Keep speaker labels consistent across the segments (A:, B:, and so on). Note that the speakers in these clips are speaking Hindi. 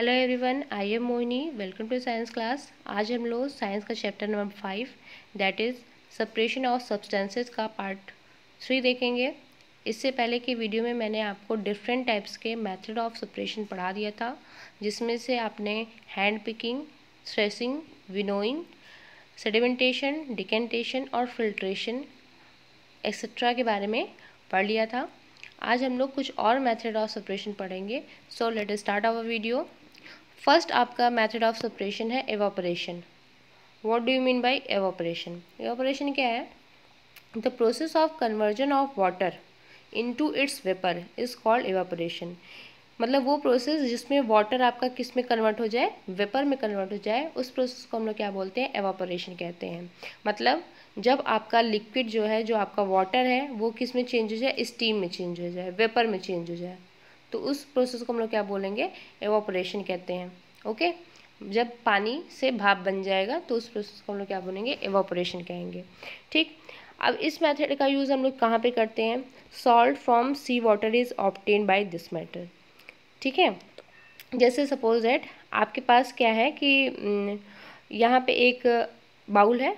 A: Hello everyone, I am Mohini. Welcome to science class. आज हम लोग साइंस का chapter number 5 that is separation of substances का पार्ट 3 देखेंगे। इससे पहले की वीडियो में मैंने आपको डिफरेंट टाइप्स के मेथड ऑफ सेपरेशन पढ़ा दिया था, जिसमें से आपने hand picking, threshing, winnowing, sedimentation, decantation और फिल्ट्रेशन एक्सेट्रा के बारे में पढ़ लिया था। आज हम लोग कुछ और मेथड ऑफ सेपरेशन पढ़ेंगे। So let us start our video. First आपका मेथड ऑफ सेपरेशन है evaporation. What do you mean by evaporation? Evaporation क्या है? The process of conversion of water into its vapour is called evaporation. मतलब वो प्रोसेस जिसमें वाटर आपका किस में कन्वर्ट हो जाए, वेपर में कन्वर्ट हो जाए, उस प्रोसेस को हम लोग क्या बोलते हैं? एवापोरेशन कहते हैं। मतलब जब आपका लिक्विड जो है, जो आपका वाटर है, वो किस में चेंज हो जाए? स्टीम में चेंज हो जाए, वेपर में चेंज हो जाए, तो उस प्रोसेस को हम लोग क्या बोलेंगे? एवापोरेशन कहते हैं। ओके, जब पानी से भाप बन जाएगा तो उस प्रोसेस को हम लोग क्या बोलेंगे? एवापोरेशन कहेंगे। ठीक, अब इस मेथड का यूज़ हम लोग कहाँ पे करते हैं? Salt from sea water is obtain by this method. ठीक है, जैसे सपोज दैट आपके पास क्या है कि यहाँ पे एक बाउल है।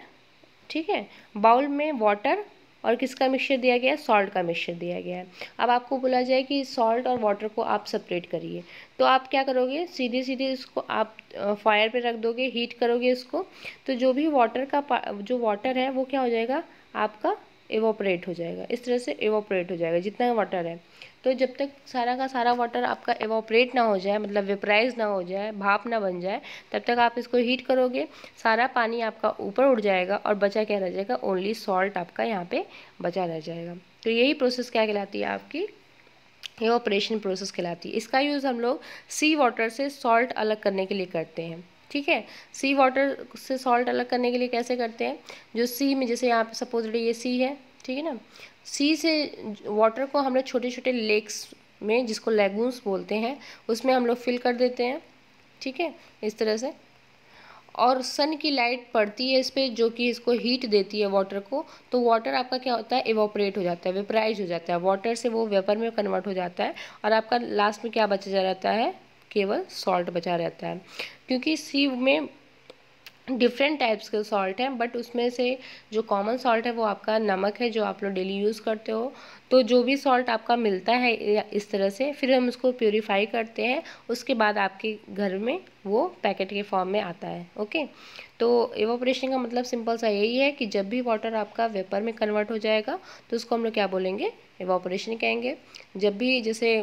A: ठीक है, बाउल में वाटर और किसका मिक्सचर दिया गया है? सॉल्ट का मिक्सचर दिया गया है। अब आपको बोला जाए कि सॉल्ट और वाटर को आप सेपरेट करिए, तो आप क्या करोगे? सीधे सीधे इसको आप फायर पे रख दोगे, हीट करोगे इसको, तो जो भी वाटर का जो वाटर है वो क्या हो जाएगा? आपका एवोपरेट हो जाएगा। इस तरह से एवोपरेट हो जाएगा जितना वाटर है। तो जब तक सारा का सारा वाटर आपका एवोपरेट ना हो जाए, मतलब वेपराइज ना हो जाए, भाप ना बन जाए, तब तक आप इसको हीट करोगे, सारा पानी आपका ऊपर उड़ जाएगा और बचा क्या रह जाएगा? ओनली सॉल्ट आपका यहाँ पे बचा रह जाएगा। तो यही प्रोसेस क्या कहलाती है? आपकी एवोपरेशन प्रोसेस कहलाती है। इसका यूज़ हम लोग सी वाटर से सॉल्ट अलग करने के लिए करते हैं। ठीक है, सी वाटर से सॉल्ट अलग करने के लिए कैसे करते हैं? जो सी में, जैसे यहाँ पे सपोज ये सी है, ठीक है ना, सी से वाटर को हम लोग छोटे छोटे लेक्स में, जिसको लेगून्स बोलते हैं, उसमें हम लोग फिल कर देते हैं। ठीक है, इस तरह से, और सन की लाइट पड़ती है इस पर, जो कि इसको हीट देती है वाटर को, तो वाटर आपका क्या होता है? इवोपरेट हो जाता है, वेपराइज हो जाता है, वाटर से वो वेपर में कन्वर्ट हो जाता है, और आपका लास्ट में क्या बचा रहता है? केवल सॉल्ट बचा रहता है। क्योंकि सी में डिफरेंट टाइप्स के सॉल्ट हैं, बट उसमें से जो कॉमन सॉल्ट है वो आपका नमक है, जो आप लोग डेली यूज़ करते हो। तो जो भी सॉल्ट आपका मिलता है इस तरह से, फिर हम उसको प्योरीफाई करते हैं, उसके बाद आपके घर में वो पैकेट के फॉर्म में आता है। ओके, तो एवोपरेशन का मतलब सिंपल सा यही है कि जब भी वाटर आपका वेपर में कन्वर्ट हो जाएगा तो उसको हम लोग क्या बोलेंगे? एवोपरेशन कहेंगे। जब भी जैसे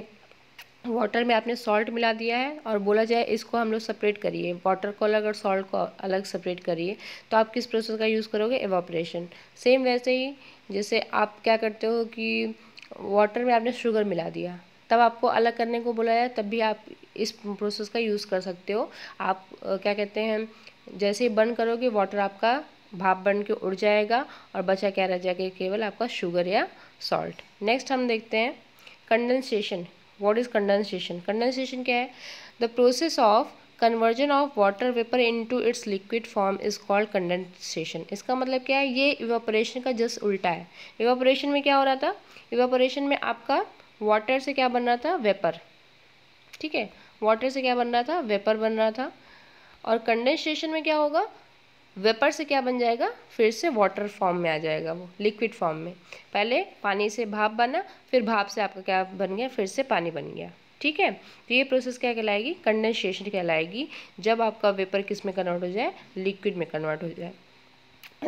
A: वाटर में आपने सॉल्ट मिला दिया है और बोला जाए इसको हम लोग सेपरेट करिए, वाटर को अलग और सॉल्ट को अलग सेपरेट करिए, तो आप किस प्रोसेस का यूज़ करोगे? एवापोरेशन। सेम वैसे ही जैसे आप क्या करते हो कि वाटर में आपने शुगर मिला दिया, तब आपको अलग करने को बोला जाए, तब भी आप इस प्रोसेस का यूज़ कर सकते हो। आप क्या कहते हैं, जैसे ही बर्न करोगे वाटर आपका भाप बन के उड़ जाएगा और बचा क्या रह जाएगा? केवल आपका शुगर या सॉल्ट। नेक्स्ट हम देखते हैं condensation. What is condensation? Condensation क्या है? The process of conversion of water vapour into its liquid form is called condensation. इसका मतलब क्या है? ये इवापोरेशन का जस्ट उल्टा है। इवापोरेशन में क्या हो रहा था? इवापोरेशन में आपका वाटर से क्या बन रहा था? वेपर। ठीक है, वाटर से क्या बन रहा था? वेपर बन रहा था। और कंडेंसेशन में क्या होगा? वेपर से क्या बन जाएगा? फिर से वाटर फॉर्म में आ जाएगा, वो लिक्विड फॉर्म में। पहले पानी से भाप बना, फिर भाप से आपका क्या बन गया? फिर से पानी बन गया। ठीक है, तो ये प्रोसेस क्या कहलाएगी? कंडेंसेशन कहलाएगी, जब आपका वेपर किस में कन्वर्ट हो जाए? लिक्विड में कन्वर्ट हो जाए।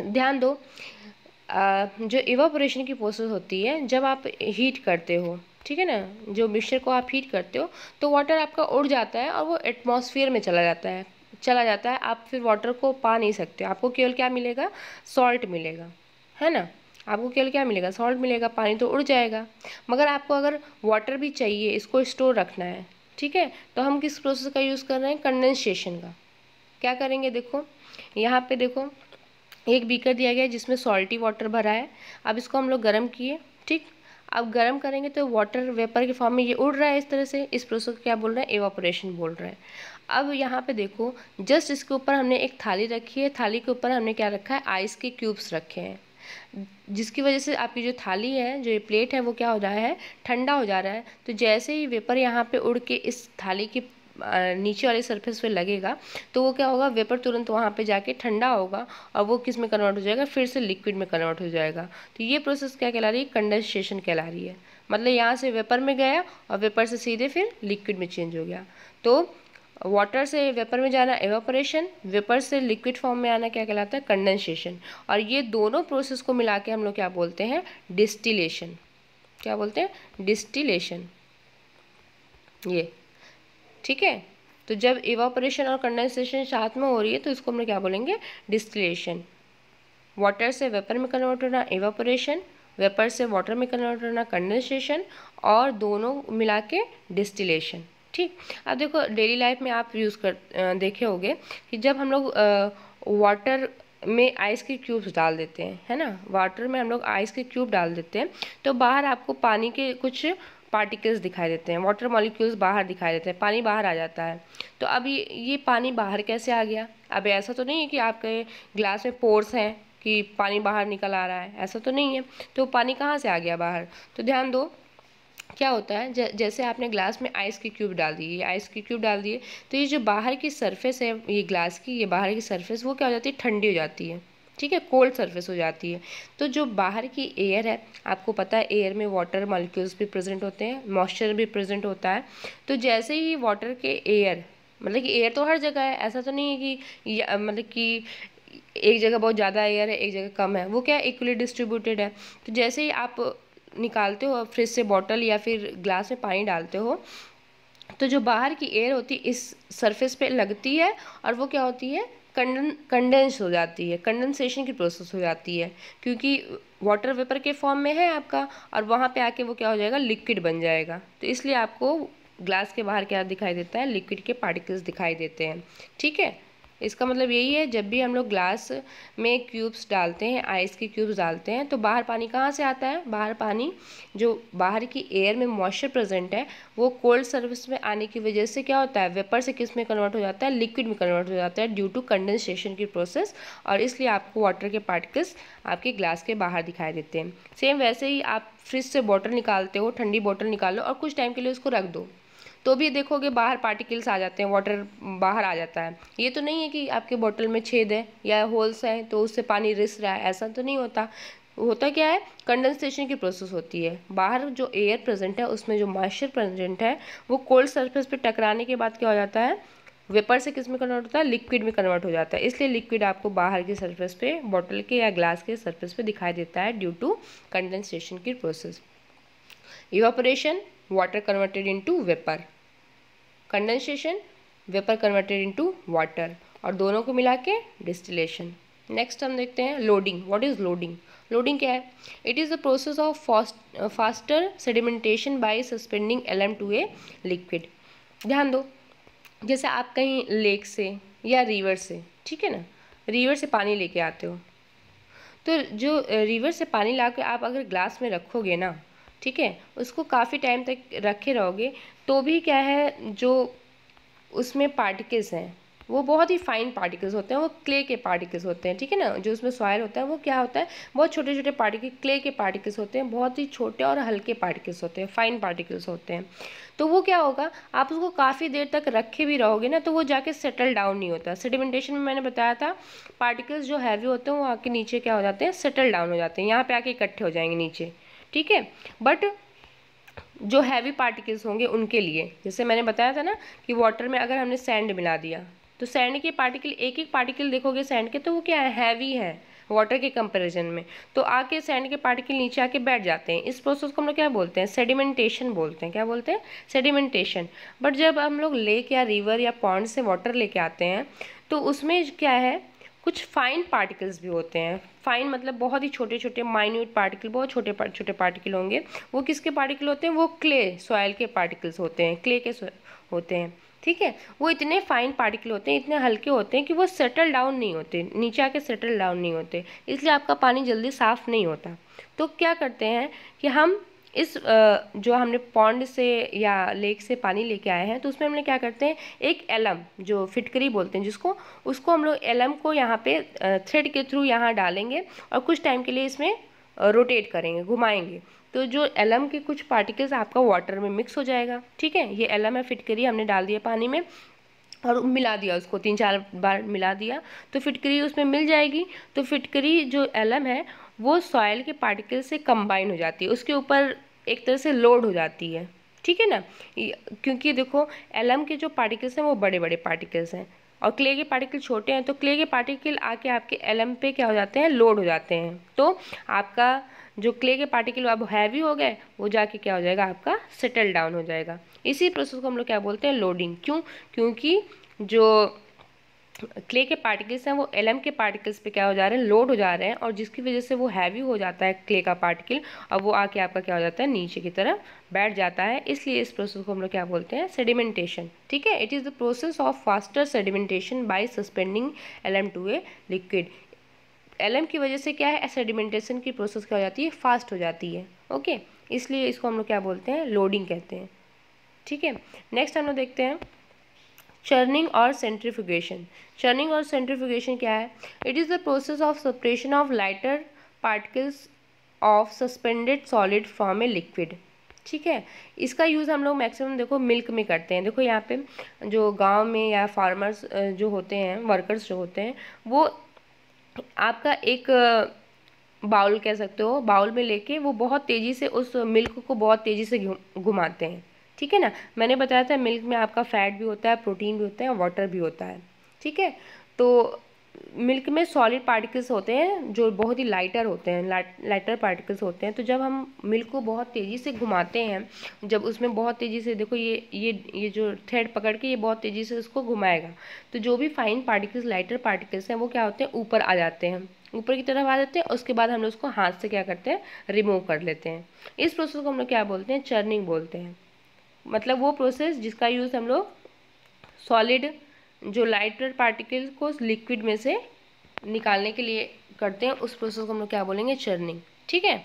A: ध्यान दो, जो इवापोरेशन की प्रोसेस होती है, जब आप हीट करते हो, ठीक है ना, जो मिक्सचर को आप हीट करते हो, तो वाटर आपका उड़ जाता है और वो एटमॉस्फेयर में चला जाता है। आप फिर वाटर को पा नहीं सकते, आपको केवल क्या मिलेगा? सॉल्ट मिलेगा, है ना। आपको केवल क्या मिलेगा? सॉल्ट मिलेगा, पानी तो उड़ जाएगा। मगर आपको अगर वाटर भी चाहिए, इसको स्टोर रखना है, ठीक है, तो हम किस प्रोसेस का यूज़ कर रहे हैं? कंडेंसेशन का। क्या करेंगे? देखो यहाँ पे देखो, एक बीकर दिया गया है जिसमें सॉल्टी वाटर भरा है। अब इसको हम लोग गर्म किए। ठीक, अब गर्म करेंगे तो वाटर वेपर के फॉर्म में ये उड़ रहा है इस तरह से। इस प्रोसेस को क्या बोल रहे हैं? एवापोरेशन बोल रहे हैं। अब यहाँ पे देखो, जस्ट इसके ऊपर हमने एक थाली रखी है, थाली के ऊपर हमने क्या रखा है? आइस के क्यूब्स रखे हैं, जिसकी वजह से आपकी जो थाली है, जो ये प्लेट है, वो क्या हो रहा है? ठंडा हो जा रहा है। तो जैसे ही वेपर यहाँ पे उड़ के इस थाली के नीचे वाले सरफेस पे लगेगा तो वो क्या होगा, वेपर तुरंत वहाँ पे जाके ठंडा होगा और वो किस में कन्वर्ट हो जाएगा, फिर से लिक्विड में कन्वर्ट हो जाएगा। तो ये प्रोसेस क्या कहला रही है, कंडेंसेशन कहला रही है। मतलब यहाँ से वेपर में गया और वेपर से सीधे फिर लिक्विड में चेंज हो गया। तो वाटर से वेपर में जाना एवापोरेशन, वेपर से लिक्विड फॉर्म में आना क्या कहलाता है, कंडेंसेशन। और ये दोनों प्रोसेस को मिला के हम लोग क्या बोलते हैं, डिस्टिलेशन। क्या बोलते हैं, डिस्टिलेशन। ये ठीक है। तो जब इवापोरेशन और कंडेंसेशन साथ में हो रही है तो इसको हम लोग क्या बोलेंगे, डिस्टिलेशन। वाटर से वेपर में कन्वर्ट होना इवापोरेशन, वेपर से वाटर में कन्वर्ट होना कंडेंसेशन, और दोनों मिला के डिस्टिलेशन। ठीक। अब देखो डेली लाइफ में आप यूज़ कर देखे होंगे कि जब हम लोग वाटर में आइस के क्यूब्स डाल देते हैं, है ना, वाटर में हम लोग आइस के क्यूब डाल देते हैं तो बाहर आपको पानी के कुछ पार्टिकल्स दिखाई देते हैं, वाटर मॉलिक्यूल्स बाहर दिखाई देते हैं, पानी बाहर आ जाता है। तो अब ये पानी बाहर कैसे आ गया। अब ऐसा तो नहीं है कि आपके ग्लास में पोर्स हैं कि पानी बाहर निकल आ रहा है, ऐसा तो नहीं है। तो पानी कहाँ से आ गया बाहर, तो ध्यान दो क्या होता है, जैसे आपने ग्लास में आइस के क्यूब डाल दिए, आइस के क्यूब डाल दिए तो ये जो बाहर की सरफेस है ये ग्लास की, ये बाहर की सरफेस वो क्या हो जाती है, ठंडी हो जाती है। ठीक है, कोल्ड सरफेस हो जाती है। तो जो बाहर की एयर है, आपको पता है एयर में वाटर मॉलिक्यूल्स भी प्रेजेंट होते हैं, मॉइस्चर भी प्रेजेंट होता है। तो जैसे ही वाटर के एयर, मतलब कि एयर तो हर जगह है, ऐसा तो नहीं है कि मतलब कि एक जगह बहुत ज़्यादा एयर है एक जगह कम है, वो क्या है, इक्वली डिस्ट्रीब्यूटेड है। तो जैसे ही आप निकालते हो फ्रिज से बॉटल या फिर ग्लास में पानी डालते हो तो जो बाहर की एयर होती है इस सरफेस पे लगती है और वो क्या होती है, कंडेंस हो जाती है, कंडेंसेशन की प्रोसेस हो जाती है, क्योंकि वाटर वेपर के फॉर्म में है आपका और वहाँ पे आके वो क्या हो जाएगा, लिक्विड बन जाएगा। तो इसलिए आपको ग्लास के बाहर क्या दिखाई देता है, लिक्विड के पार्टिकल्स दिखाई देते हैं। ठीक है, इसका मतलब यही है, जब भी हम लोग ग्लास में क्यूब्स डालते हैं, आइस के क्यूब्स डालते हैं तो बाहर पानी कहाँ से आता है, बाहर पानी जो बाहर की एयर में मॉइस्चर प्रेजेंट है वो कोल्ड सरफेस में आने की वजह से क्या होता है, वेपर से किस में कन्वर्ट हो जाता है, लिक्विड में कन्वर्ट हो जाता है ड्यू टू कंडेंसेशन की प्रोसेस। और इसलिए आपको वाटर के पार्टिकल्स आपके ग्लास के बाहर दिखाई देते हैं। सेम वैसे ही आप फ्रिज से बॉटल निकालते हो, ठंडी बॉटल निकालो और कुछ टाइम के लिए उसको रख दो तो भी देखोगे बाहर पार्टिकल्स आ जाते हैं, वाटर बाहर आ जाता है। ये तो नहीं है कि आपके बोतल में छेद है या होल्स हैं तो उससे पानी रिस रहा है, ऐसा तो नहीं होता। होता क्या है, कंडेंसेशन की प्रोसेस होती है। बाहर जो एयर प्रेजेंट है उसमें जो मॉइस्चर प्रेजेंट है वो कोल्ड सरफेस पे टकराने के बाद क्या हो जाता है, वेपर से किस में कन्वर्ट होता है, लिक्विड में कन्वर्ट हो जाता है। इसलिए लिक्विड आपको बाहर की सरफेस पे, बॉटल के या ग्लास के सरफेस पे दिखाई देता है ड्यू टू कंडेंसेशन की process. Evaporation, water converted into vapour, condensation, vapour converted into water, और दोनों को मिला के डिस्टिलेशन। नेक्स्ट हम देखते हैं loading. What is loading. Loading क्या है, it is the process of faster sedimentation by suspending alum to a liquid. ध्यान दो, जैसे आप कहीं लेक से या रिवर से, ठीक है ना, रिवर से पानी लेके आते हो तो जो रिवर से पानी ला के आप अगर ग्लास में रखोगे ना, ठीक है, उसको काफ़ी टाइम तक रखे रहोगे तो भी क्या है, जो उसमें पार्टिकल्स हैं वो बहुत ही फाइन पार्टिकल्स होते हैं, वो क्ले के पार्टिकल्स होते हैं। ठीक है ना, जो उसमें सॉइल होता है वो क्या होता है, बहुत छोटे छोटे पार्टिकल, क्ले के पार्टिकल्स होते हैं, बहुत ही छोटे और हल्के पार्टिकल्स होते हैं, फाइन पार्टिकल्स होते हैं। तो वो क्या होगा, आप उसको काफ़ी देर तक रखे भी रहोगे ना तो वो जाके सेटल डाउन नहीं होता। सेडिमेंटेशन में मैंने बताया था, पार्टिकल्स जो हैवी होते हैं वो आके नीचे क्या हो जाते हैं, सेटल डाउन हो जाते हैं, यहाँ पे आके इकट्ठे हो जाएंगे नीचे। ठीक है, बट जो हैवी पार्टिकल्स होंगे उनके लिए, जैसे मैंने बताया था ना कि वाटर में अगर हमने सैंड मिला दिया तो सैंड के पार्टिकल, एक एक पार्टिकल देखोगे सैंड के तो वो क्या है, हैवी है वाटर के कंपैरिजन में, तो आके सैंड के पार्टिकल नीचे आके बैठ जाते हैं। इस प्रोसेस को हम लोग क्या बोलते हैं, सेडिमेंटेशन बोलते हैं। क्या बोलते हैं, सेडिमेंटेशन। बट जब हम लोग लेक या रिवर या पॉन्ड से वाटर लेके आते हैं तो उसमें क्या है, कुछ फाइन पार्टिकल्स भी होते हैं। फाइन मतलब बहुत ही छोटे छोटे माइन्यूट पार्टिकल, बहुत छोटे छोटे पार्टिकल होंगे। वो किसके पार्टिकल होते हैं, वो क्ले सॉइल के पार्टिकल्स होते हैं, क्ले के होते हैं। ठीक है, वो इतने फाइन पार्टिकल होते हैं, इतने हल्के होते हैं कि वो सेटल डाउन नहीं होते, नीचे आके सेटल डाउन नहीं होते, इसलिए आपका पानी जल्दी साफ़ नहीं होता। तो क्या करते हैं कि हम इस जो हमने पॉन्ड से या लेक से पानी लेके आए हैं तो उसमें हमने क्या करते हैं, एक एलम, जो फिटकरी बोलते हैं जिसको, उसको हम लोग एलम को यहाँ पे थ्रेड के थ्रू यहाँ डालेंगे और कुछ टाइम के लिए इसमें रोटेट करेंगे, घुमाएंगे। तो जो एलम के कुछ पार्टिकल्स आपका वाटर में मिक्स हो जाएगा। ठीक है, ये एलम है, फिटकरी हमने डाल दिया पानी में और मिला दिया उसको, 3-4 बार मिला दिया तो फिटकरी उसमें मिल जाएगी। तो फिटकरी जो एलम है वो सॉइल के पार्टिकल से कंबाइन हो जाती है, उसके ऊपर एक तरह से लोड हो जाती है। ठीक है ना, क्योंकि देखो एलम के जो पार्टिकल्स हैं वो बड़े बड़े पार्टिकल्स हैं और क्ले के पार्टिकल छोटे हैं, तो क्ले के पार्टिकल आके आपके एलम पे क्या हो जाते हैं, लोड हो जाते हैं। तो आपका जो क्ले के पार्टिकल अब हैवी हो गए, वो जाके क्या हो जाएगा, आपका सेटल डाउन हो जाएगा। इसी प्रोसेस को हम लोग क्या बोलते हैं, लोडिंग। क्यों? क्योंकि जो क्ले के पार्टिकल्स हैं वो एलम के पार्टिकल्स पे क्या हो जा रहे हैं, लोड हो जा रहे हैं, और जिसकी वजह से वो हैवी हो जाता है क्ले का पार्टिकल, और वो आके आपका क्या हो जाता है, नीचे की तरफ बैठ जाता है। इसलिए इस प्रोसेस को हम लोग क्या बोलते हैं, सेडिमेंटेशन। ठीक है, it is the process of faster sedimentation by suspending alum to a liquid. Alum की वजह से क्या है, सेडिमेंटेशन की प्रोसेस क्या हो जाती है, फास्ट हो जाती है। ओके, इसलिए इसको हम लोग क्या बोलते हैं, लोडिंग कहते हैं। ठीक है, नेक्स्ट हम लोग देखते हैं चर्निंग और सेंट्रीफ्यूगेशन। चर्निंग और सेंट्रीफ्यूगेशन क्या है, it is the process of separation of lighter particles of suspended solid from a liquid. ठीक है, इसका यूज़ हम लोग मैक्सिमम देखो मिल्क में करते हैं। देखो यहाँ पे जो गांव में या फार्मर्स जो होते हैं, वर्कर्स जो होते हैं, वो आपका एक बाउल कह सकते हो, बाउल में लेके वो बहुत तेज़ी से उस मिल्क को बहुत तेज़ी से घुमाते हैं। ठीक है ना, मैंने बताया था मिल्क में आपका फैट भी होता है, प्रोटीन भी होता है, वाटर भी होता है। ठीक है, तो मिल्क में सॉलिड पार्टिकल्स होते हैं जो बहुत ही लाइटर होते हैं, लाइटर पार्टिकल्स होते हैं। तो जब हम मिल्क को बहुत तेज़ी से घुमाते हैं, जब उसमें बहुत तेज़ी से देखो ये जो थ्रेड पकड़ के ये बहुत तेज़ी से उसको घुमाएगा, तो जो भी फाइन पार्टिकल्स, लाइटर पार्टिकल्स हैं, वो क्या होते हैं, ऊपर आ जाते हैं, ऊपर की तरफ आ जाते हैं। उसके बाद हम लोग उसको हाथ से क्या करते हैं, रिमूव कर लेते हैं। इस प्रोसेस को हम लोग क्या बोलते हैं, चर्निंग बोलते हैं। मतलब वो प्रोसेस जिसका यूज़ हम लोग सॉलिड जो लाइटर पार्टिकल को लिक्विड में से निकालने के लिए करते हैं, उस प्रोसेस को हम लोग क्या बोलेंगे, चर्निंग। ठीक है,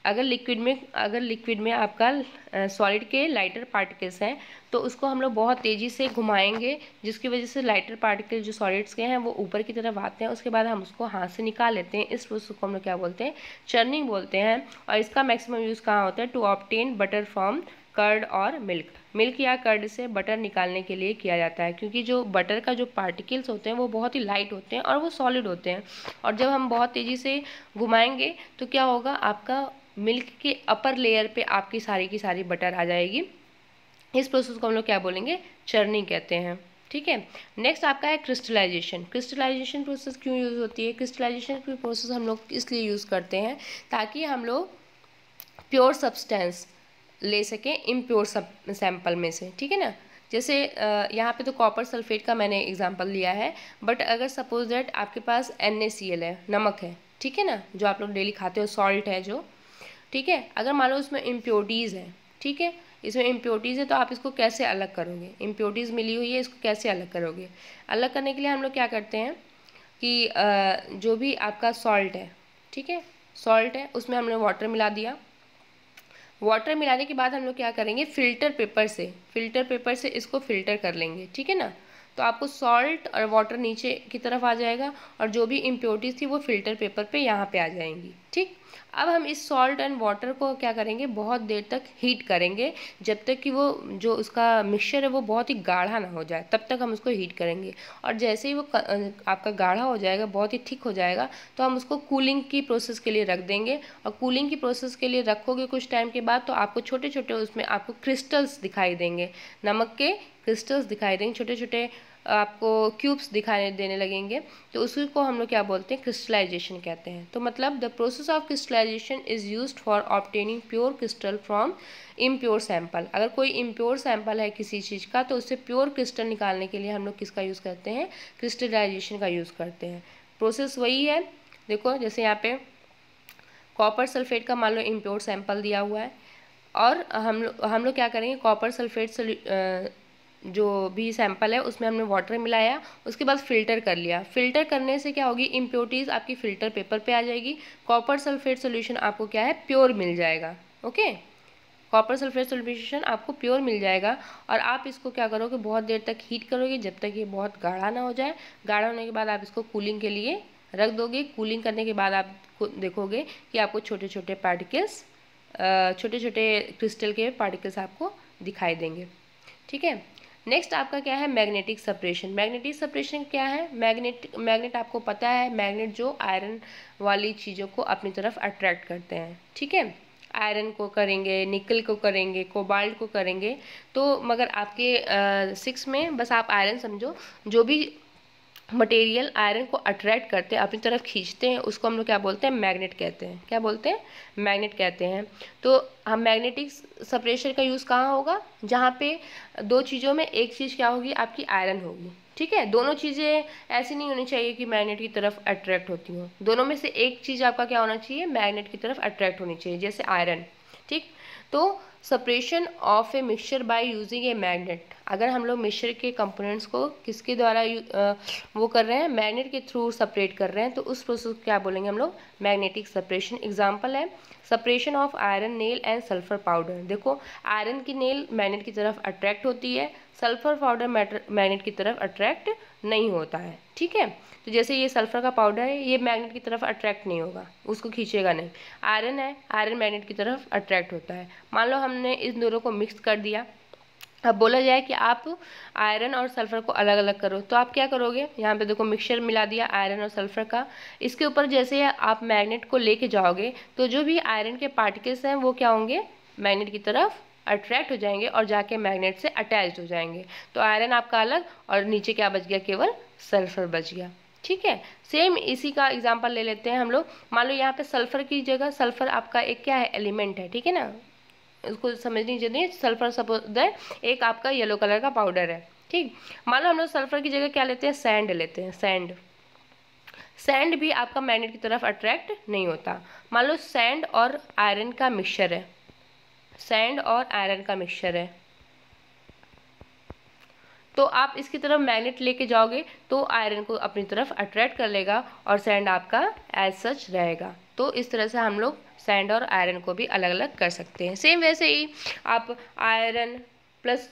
A: अगर लिक्विड में आपका सॉलिड के लाइटर पार्टिकल्स हैं, तो उसको हम लोग बहुत तेज़ी से घुमाएंगे, जिसकी वजह से लाइटर पार्टिकल जो सॉलिड्स के हैं वो ऊपर की तरफ आते हैं। उसके बाद हम उसको हाथ से निकाल लेते हैं। इस प्रोसेस को हम लोग क्या बोलते हैं, चर्निंग बोलते हैं। और इसका मैक्सिमम यूज़ कहाँ होता है, to obtain butter from curd और मिल्क या कर्ड से बटर निकालने के लिए किया जाता है। क्योंकि जो बटर का जो पार्टिकल्स होते हैं वो बहुत ही लाइट होते हैं और वो सॉलिड होते हैं, और जब हम बहुत तेज़ी से घुमाएंगे तो क्या होगा, आपका मिल्क के अपर लेयर पे आपकी सारी की सारी बटर आ जाएगी। इस प्रोसेस को हम लोग क्या बोलेंगे, चर्निंग कहते हैं। ठीक है, नेक्स्ट आपका है क्रिस्टलाइजेशन। क्रिस्टलाइजेशन प्रोसेस क्यों यूज़ होती है, क्रिस्टलाइजेशन की प्रोसेस हम लोग इसलिए यूज़ करते हैं ताकि हम लोग प्योर सब्सटेंस ले सकें इम्प्योर सैंपल में से। ठीक है ना, जैसे यहाँ पे तो कॉपर सल्फेट का मैंने एग्जांपल लिया है, बट अगर सपोज दैट आपके पास NaCl है, नमक है, ठीक है ना, जो आप लोग डेली खाते हो, सॉल्ट है जो, ठीक है, अगर मान लो इसमें इम्प्योरिटीज़ है, ठीक है, इसमें इम्प्योरिटीज़ है, तो आप इसको कैसे अलग करोगे, इम्प्योरिटीज़ मिली हुई है, इसको कैसे अलग करोगे। अलग करने के लिए हम लोग क्या करते हैं कि जो भी आपका सॉल्ट है, ठीक है, सॉल्ट है, उसमें हमने वाटर मिला दिया। वाटर मिलाने के बाद हम लोग क्या करेंगे, फिल्टर पेपर से इसको फिल्टर कर लेंगे। ठीक है ना, तो आपको सॉल्ट और वाटर नीचे की तरफ आ जाएगा और जो भी इम्प्योरिटीज़ थी वो फिल्टर पेपर पे यहाँ पे आ जाएंगी। ठीक, अब हम इस सॉल्ट एंड वाटर को क्या करेंगे, बहुत देर तक हीट करेंगे, जब तक कि वो जो उसका मिक्सचर है वो बहुत ही गाढ़ा ना हो जाए, तब तक हम उसको हीट करेंगे। और जैसे ही वो आपका गाढ़ा हो जाएगा, बहुत ही थिक हो जाएगा, तो हम उसको कूलिंग की प्रोसेस के लिए रख देंगे। और कूलिंग की प्रोसेस के लिए रखोगे कुछ टाइम के बाद, तो आपको छोटे छोटे उसमें आपको क्रिस्टल्स दिखाई देंगे, नमक के क्रिस्टल्स दिखाई देंगे, छोटे छोटे आपको क्यूब्स दिखाने देने लगेंगे। तो उसी को हम लोग क्या बोलते हैं, क्रिस्टलाइजेशन कहते हैं। तो मतलब the process of crystallisation is used for obtaining pure crystal from impure sample. अगर कोई इम्प्योर सैंपल है किसी चीज़ का, तो उससे प्योर क्रिस्टल निकालने के लिए हम लोग किसका यूज़ करते हैं, क्रिस्टलाइजेशन का यूज़ करते हैं। प्रोसेस वही है, देखो जैसे यहाँ पे कॉपर सल्फेट का मान लो इम्प्योर सैंपल दिया हुआ है, और हम लोग क्या करेंगे, कॉपर सल्फेट जो भी सैंपल है उसमें हमने वाटर मिलाया, उसके बाद फ़िल्टर कर लिया। फ़िल्टर करने से क्या होगी, इम्प्योरिटीज़ आपकी फ़िल्टर पेपर पे आ जाएगी, कॉपर सल्फेट सोल्यूशन आपको क्या है, प्योर मिल जाएगा। ओके, कॉपर सल्फेट सोल्यूशन आपको प्योर मिल जाएगा, और आप इसको क्या करोगे, बहुत देर तक हीट करोगे, जब तक ये बहुत गाढ़ा ना हो जाए। गाढ़ा होने के बाद आप इसको कूलिंग के लिए रख दोगे, कूलिंग करने के बाद आप देखोगे कि आपको छोटे छोटे पार्टिकल्स, छोटे छोटे क्रिस्टल के पार्टिकल्स आपको दिखाई देंगे। ठीक है, नेक्स्ट आपका क्या है, मैग्नेटिक सेपरेशन। मैग्नेटिक सेपरेशन क्या है, मैग्नेट आपको पता है, मैग्नेट जो आयरन वाली चीज़ों को अपनी तरफ अट्रैक्ट करते हैं। ठीक है, आयरन को करेंगे, निकल को करेंगे, कोबाल्ट को करेंगे। तो मगर आपके 6 में बस आप आयरन समझो, जो भी मटेरियल आयरन को अट्रैक्ट करते हैं, अपनी तरफ खींचते हैं, उसको हम लोग क्या बोलते हैं, मैग्नेट कहते हैं। क्या बोलते हैं, मैग्नेट कहते हैं। तो हम मैग्नेटिक सेपरेशन का यूज़ कहाँ होगा, जहाँ पे दो चीज़ों में एक चीज़ क्या होगी, आपकी आयरन होगी। ठीक है, दोनों चीज़ें ऐसी नहीं होनी चाहिए कि मैग्नेट की तरफ अट्रैक्ट होती हो, दोनों में से एक चीज़ आपका क्या होना चाहिए, मैग्नेट की तरफ अट्रैक्ट होनी चाहिए, जैसे आयरन। ठीक, तो separation of a mixture by using a magnet. अगर हम लोग मिक्सचर के कंपोनेंट्स को किसके द्वारा वो कर रहे हैं, मैग्नेट के थ्रू सेपरेट कर रहे हैं, तो उस प्रोसेस को क्या बोलेंगे हम लोग, मैग्नेटिक सेपरेशन। एग्जांपल है separation of iron nail and sulphur powder. देखो, आयरन की नेल मैग्नेट की तरफ अट्रैक्ट होती है, सल्फर पाउडर मैग्नेट की तरफ अट्रैक्ट नहीं होता है। ठीक है, तो जैसे ये सल्फर का पाउडर है, ये मैग्नेट की तरफ अट्रैक्ट नहीं होगा, उसको खींचेगा नहीं। आयरन है, आयरन मैग्नेट की तरफ अट्रैक्ट होता है। मान लो हमने इन दोनों को मिक्स कर दिया, अब बोला जाए कि आप आयरन और सल्फर को अलग अलग करो, तो आप क्या करोगे, यहाँ पे देखो मिक्सचर मिला दिया आयरन और सल्फर का, इसके ऊपर जैसे आप मैग्नेट को लेके जाओगे, तो जो भी आयरन के पार्टिकल्स हैं वो क्या होंगे, मैग्नेट की तरफ अट्रैक्ट हो जाएंगे और जाके मैग्नेट से अटैच हो जाएंगे। तो आयरन आपका अलग और नीचे क्या बच गया, केवल सल्फर बच गया। ठीक है, सेम इसी का एग्जांपल ले लेते हैं हम लोग। मान लो यहाँ पे सल्फर की जगह, सल्फर आपका एक क्या है, एलिमेंट है। ठीक है ना, उसको समझनी चाहिए। सल्फर सपोज है एक आपका येलो कलर का पाउडर है। ठीक, मान लो हम लोग सल्फर की जगह क्या लेते हैं, सैंड लेते हैं। सैंड, सैंड भी आपका मैग्नेट की तरफ अट्रैक्ट नहीं होता। मान लो सैंड और आयरन का मिक्सचर है, सैंड और आयरन का मिक्सचर है, तो आप इसकी तरफ मैग्नेट लेके जाओगे तो आयरन को अपनी तरफ अट्रैक्ट कर लेगा और सैंड आपका एज सच रहेगा। तो इस तरह से हम लोग सैंड और आयरन को भी अलग अलग कर सकते हैं। सेम वैसे ही आप आयरन प्लस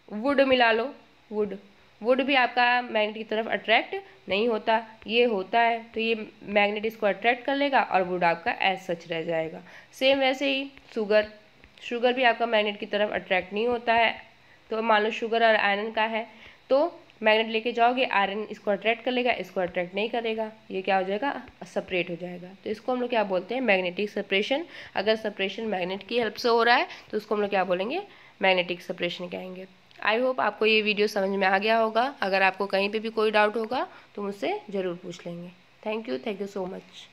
A: वुड मिला लो, वुड भी आपका मैग्नेट की तरफ अट्रैक्ट नहीं होता, ये होता है, तो ये मैग्नेट इसको अट्रैक्ट कर लेगा और वुड आपका एज सच रह जाएगा। सेम वैसे ही शुगर भी आपका मैग्नेट की तरफ अट्रैक्ट नहीं होता है। तो मान लो शुगर और आयरन का है, तो मैग्नेट लेके जाओगे, आयरन इसको अट्रैक्ट कर लेगा, इसको अट्रैक्ट नहीं करेगा, ये क्या हो जाएगा, सेपरेट हो जाएगा। तो इसको हम लोग क्या बोलते हैं, मैग्नेटिक सेपरेशन। अगर सेपरेशन मैग्नेट की हेल्प से हो रहा है तो उसको हम लोग क्या बोलेंगे, मैग्नेटिक सेपरेशन कहेंगे। आई होप आपको ये वीडियो समझ में आ गया होगा। अगर आपको कहीं पे भी कोई डाउट होगा तो मुझसे ज़रूर पूछ लेंगे। Thank you so much.